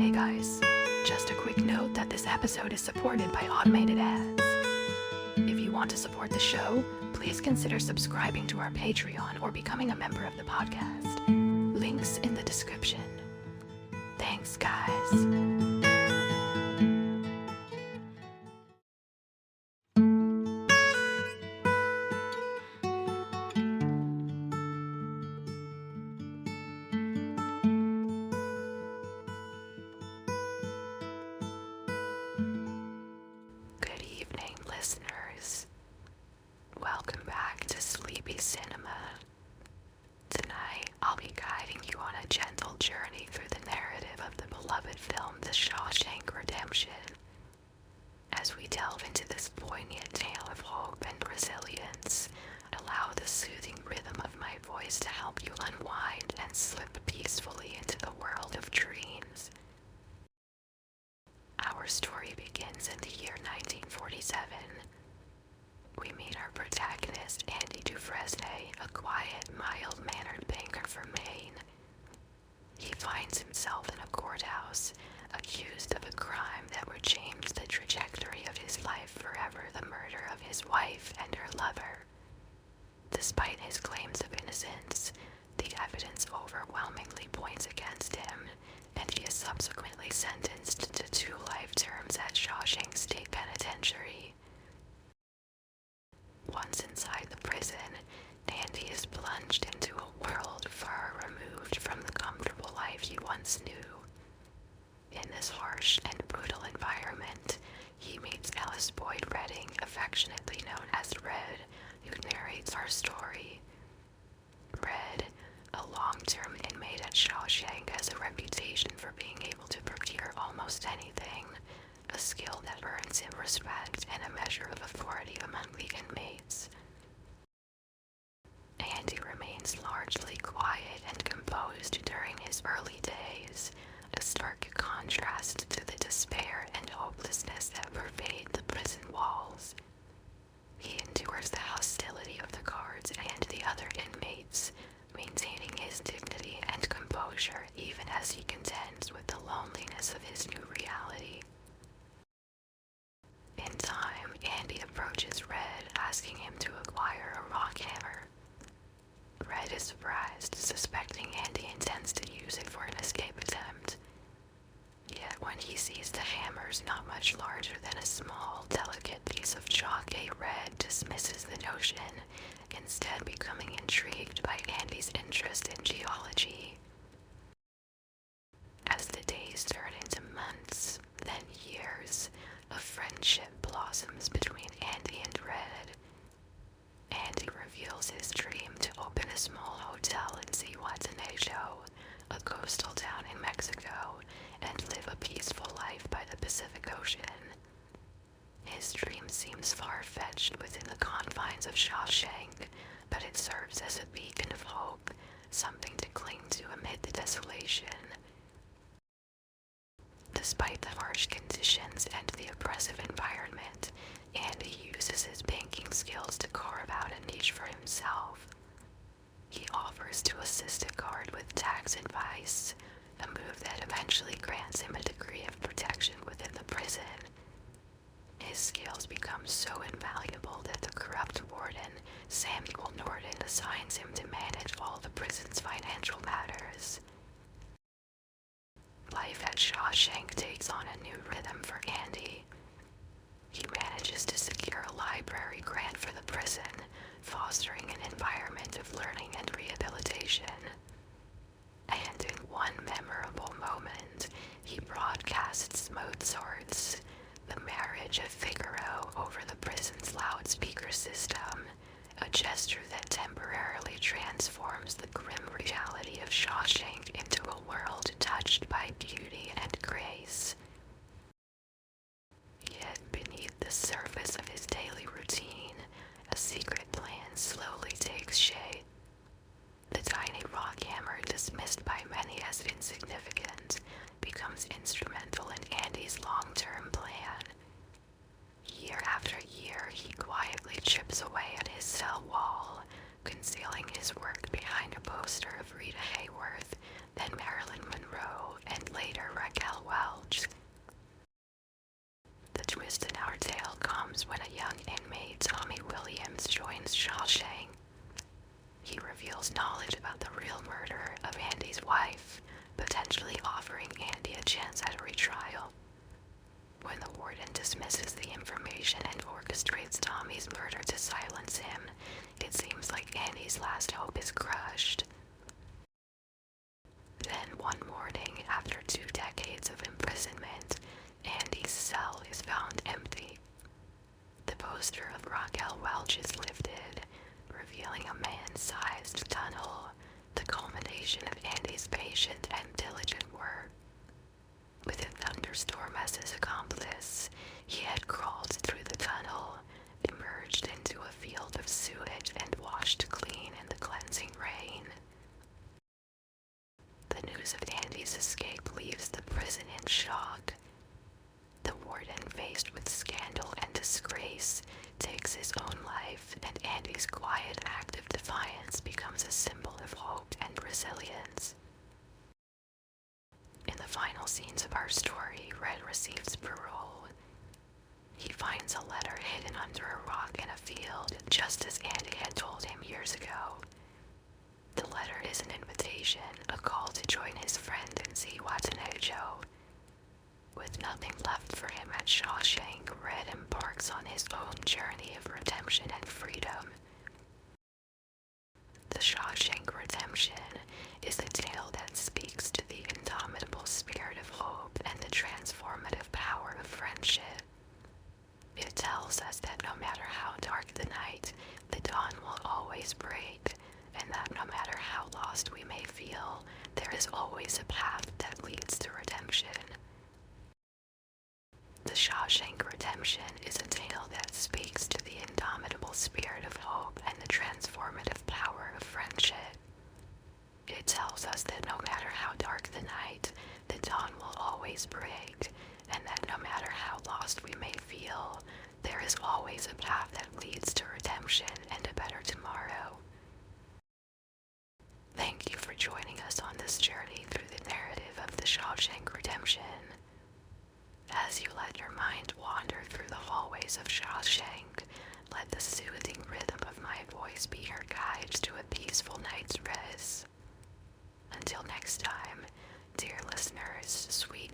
Hey guys, just a quick note that this episode is supported by automated ads. If you want to support the show, please consider subscribing to our Patreon or becoming a member of the podcast. Links in the description. Thanks, guys. Good evening, listeners. Welcome back to Sleepy Cinema. Tonight, I'll be guiding you on a gentle journey through the narrative of the beloved film The Shawshank Redemption. As we delve into this poignant tale of hope and resilience, allow the soothing rhythm of my voice to help you unwind and slip peacefully into the world of dreams. Our story begins in the year 1947. We meet our protagonist, Andy Dufresne, a quiet, mild-mannered banker from Maine. He finds himself in a courthouse, accused of a crime that would change the trajectory of his life forever: the murder of his wife and her lover. Despite his claims of innocence, the evidence overwhelmingly points against him, and he is subsequently sentenced to 2 life terms at Shawshank State Penitentiary. Once inside the prison, Andy is plunged into a world far removed from the comfortable life he once knew. In this harsh and brutal environment, he meets Alice Boyd Redding, affectionately known as Red, who narrates our story. Red, a long-term inmate at Shawshank, has a reputation for being able to procure almost anything, a skill that earns him respect and a measure of authority among the inmates. Andy remains largely quiet and composed during his early days, a stark contrast to the despair and hopelessness that pervade the prison walls. He endures the hostility of the guards and the other inmates, maintaining his dignity and composure even as he contends with the loneliness of his new reality. In time, Andy approaches Red, asking him to acquire a rock hammer. Red is surprised, suspecting Andy intends to use it for an escape attempt. Yet when he sees the hammer's not much larger than a small, delicate piece of chalk, Red dismisses the notion, instead becoming intrigued by Andy's interest in geology. As the days turn into months, then years, a friendship blossoms between Andy and Red. Andy reveals his dream to open a small hotel in Zihuatanejo, a coastal town in Mexico, and live a peaceful life by the Pacific Ocean. His dream seems far-fetched within the confines of Shawshank, but it serves as a beacon of hope, something to cling to amid the desolation. Despite the harsh conditions and the oppressive environment, Andy uses his banking skills to carve out a niche for himself. He offers to assist a guard with tax advice, a move that eventually grants him a degree of protection within the prison. His skills become so invaluable that the corrupt warden, Samuel Norton, assigns him to manage all the prison's financial matters. Life at Shawshank takes on a new rhythm for Andy. He manages to secure a library grant for the prison, fostering an environment of learning and rehabilitation. And in one memorable moment, he broadcasts Mozart's The Marriage of Figaro over the prison's loudspeaker system, a gesture that temporarily transforms the grim reality of Shawshank into a world touched by beauty and grace. Yet beneath the surface of his daily routine, a secret plan slowly takes shape. The tiny rock hammer, dismissed by many as insignificant, becomes instrumental in Andy's long-term plan. Year after year, he quietly chips away at his cell wall, concealing his work behind a poster of Rita Hayworth, then Marilyn Monroe, and later Raquel Welch. reveals knowledge about the real murder of Andy's wife, potentially offering Andy a chance at a retrial. When the warden dismisses the information and orchestrates Tommy's murder to silence him, it seems like Andy's last hope is crushed. Then one morning, after 2 decades of imprisonment, Andy's cell is found empty. The poster of Raquel Welch is lifted, revealing a man-sized tunnel, the culmination of Andy's patient and diligent work. With a thunderstorm as his accomplice, he had crawled through the tunnel, emerged into a field of sewage, and washed clean in the cleansing rain. The news of Andy's escape leaves the prison in shock. The warden, faced with scandal and disgrace, takes his own life, and Andy's quiet act of defiance becomes a symbol of hope and resilience. In the final scenes of our story, Red receives parole. He finds a letter hidden under a rock in a field, just as Andy had told him years ago. The letter is an invitation, a call to join his friend and see Watanabe. With nothing left for him at Shawshank, Red embarks on his own journey of redemption and freedom. The Shawshank Redemption is a tale that speaks to the indomitable spirit of hope and the transformative power of friendship. It tells us that no matter how dark the night, the dawn will always break, and that no matter how lost we may feel, there is always a path that leads to redemption. The Shawshank Redemption is a tale that speaks to the indomitable spirit of hope and the transformative power of friendship. It tells us that no matter how dark the night, the dawn will always break, and that no matter how lost we may feel, there is always a path that leads to redemption and a better tomorrow. Thank you for joining us on this journey through the narrative of the Shawshank Redemption. As you let your mind wander through the hallways of Shawshank, let the soothing rhythm of my voice be your guide to a peaceful night's rest. Until next time, dear listeners, sweet